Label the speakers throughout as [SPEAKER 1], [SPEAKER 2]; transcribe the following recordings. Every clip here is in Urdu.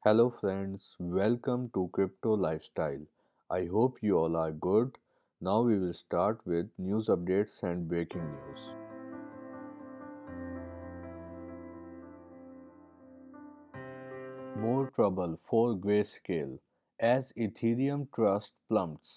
[SPEAKER 1] Hello, friends, welcome to Crypto Lifestyle. I hope you all are good. Now we will start with news updates and breaking news. More trouble for Grayscale as Ethereum trust plummets.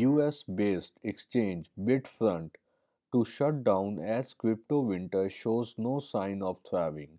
[SPEAKER 1] US based exchange Bitfront to shut down as crypto winter shows no sign of thriving।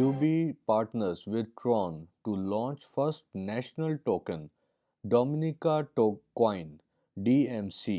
[SPEAKER 1] UB partners with Tron to launch first national token, Dominica Coin DMC।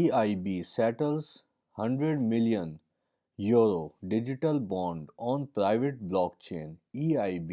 [SPEAKER 1] EIB settles 100 million euro digital bond on private blockchain। EIB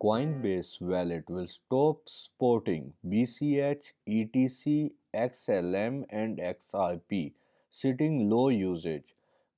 [SPEAKER 1] Coinbase wallet will stop supporting BCH, ETC, XLM and XRP, citing low usage।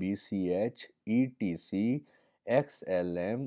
[SPEAKER 1] BCH, ETC, XLM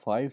[SPEAKER 1] 5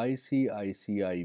[SPEAKER 1] ICICI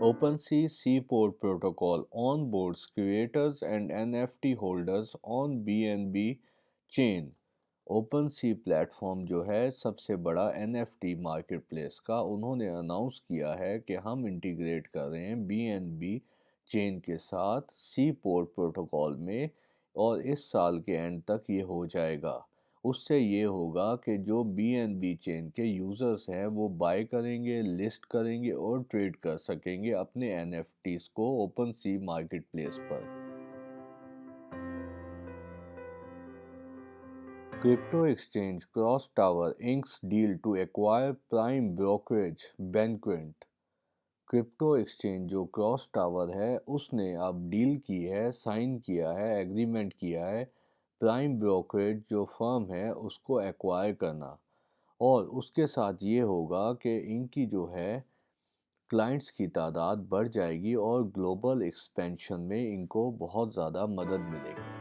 [SPEAKER 1] OpenSea Seaport Protocol onboards creators and NFT holders on BNB chain। OpenSea platform جو ہے سب سے بڑا NFT مارکیٹ پلیس کا، انہوں نے اناؤنس کیا ہے کہ ہم انٹیگریٹ کر رہے ہیں BNB چین کے ساتھ سی پورٹ پروٹوکول میں، اور اس سال کے اینڈ تک یہ ہو جائے گا۔ اس سے یہ ہوگا کہ جو BNB چین کے یوزرز ہیں وہ بائی کریں گے، لسٹ کریں گے اور ٹریڈ کر سکیں گے اپنے NFTs کو اوپن سی مارکیٹ پلیس پر۔ Crypto exchange CrossTower inks deal to acquire prime brokerage Bequant. Crypto exchange جو کراس ٹاور ہے اس نے اب ڈیل کی ہے، سائن کیا ہے، ایگریمنٹ کیا ہے پرائم بروکریج جو فرم ہے اس کو ایکوائر کرنا، اور اس کے ساتھ یہ ہوگا کہ ان کی جو ہے کلائنٹس کی تعداد بڑھ جائے گی اور گلوبل ایکسپینشن میں ان کو بہت زیادہ مدد ملے گی۔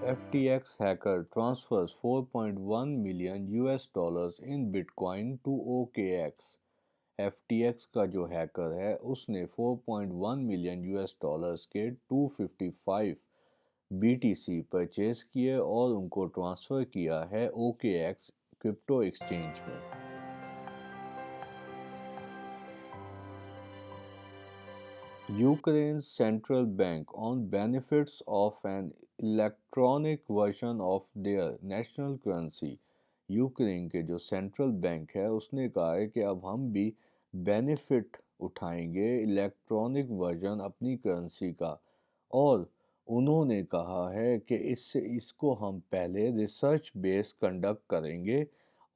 [SPEAKER 1] FTX hacker transfers $4.1 million in Bitcoin to OKX۔ FTX کا جو ہیکر ہے اس نے $4.1 ملین کے 255 BTC پرچیز کیے اور ان کو ٹرانسفر کیا ہے OKX کرپٹو ایکسچینج میں۔ Ukraine's central bank on benefits of an electronic version of their national currency۔ Ukraine کے جو سینٹرل بینک ہے اس نے کہا ہے کہ اب ہم بھی بینیفٹ اٹھائیں گے الیکٹرانک ورژن اپنی کرنسی کا، اور انہوں نے کہا ہے کہ اس کو ہم پہلے ریسرچ بیس کنڈکٹ کریں گے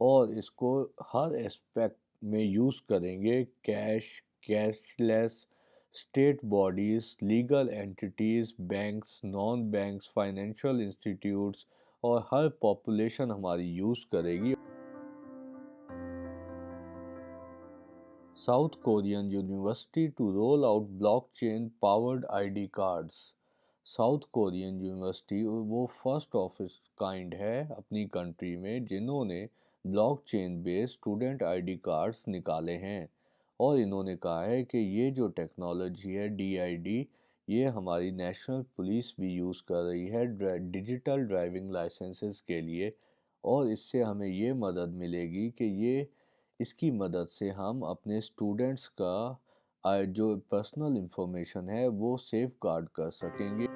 [SPEAKER 1] اور اس کو ہر اسپیکٹ میں یوز کریں گے، cashless, state bodies, legal entities, banks, non banks, financial institutions, اور ہر پاپولیشن ہماری یوز کرے گی۔ South Korean university to roll out blockchain powered ID cards. South Korean university وہ فرسٹ آف اٹس کائنڈ ہے اپنی کنٹری میں جنہوں نے blockchain based student ID cards نکالے ہیں، اور انہوں نے کہا ہے کہ یہ جو ٹیکنالوجی ہے DID، یہ ہماری نیشنل پولیس بھی یوز کر رہی ہے ڈیجیٹل ڈرائیونگ لائسنسز کے لیے، اور اس سے ہمیں یہ مدد ملے گی کہ اس کی مدد سے ہم اپنے اسٹوڈنٹس کا جو پرسنل انفارمیشن ہے وہ سیف گارڈ کر سکیں گے۔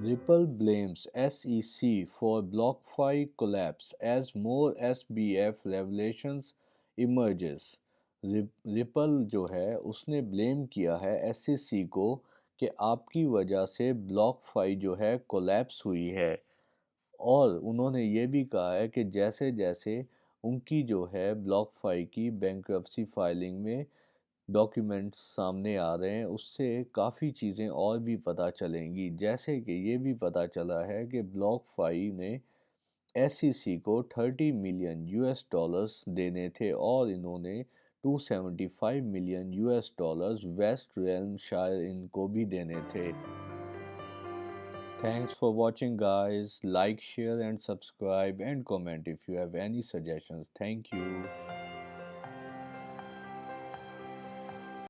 [SPEAKER 1] Ripple blames SEC for BlockFi collapse as more SBF revelations emerges۔ Ripple جو ہے اس نے بلیم کیا ہے SEC کو کہ آپ کی وجہ سے بلاک فائی جو ہے کولیپس ہوئی ہے، اور انہوں نے یہ بھی کہا ہے کہ جیسے جیسے ان کی جو ہے بلاک فائی کی بینکرپسی فائلنگ میں ڈاکیومنٹس سامنے آ رہے ہیں اس سے کافی چیزیں اور بھی پتہ چلیں گی، جیسے کہ یہ بھی پتہ چلا ہے کہ بلاک فائی نے SEC کو $30 ملین دینے تھے، اور انہوں نے $275 ملین ویسٹ ریلم شائر ان کو بھی دینے تھے۔ Thanks for watching guys. Like, share and subscribe and comment if you have any suggestions. Thank you.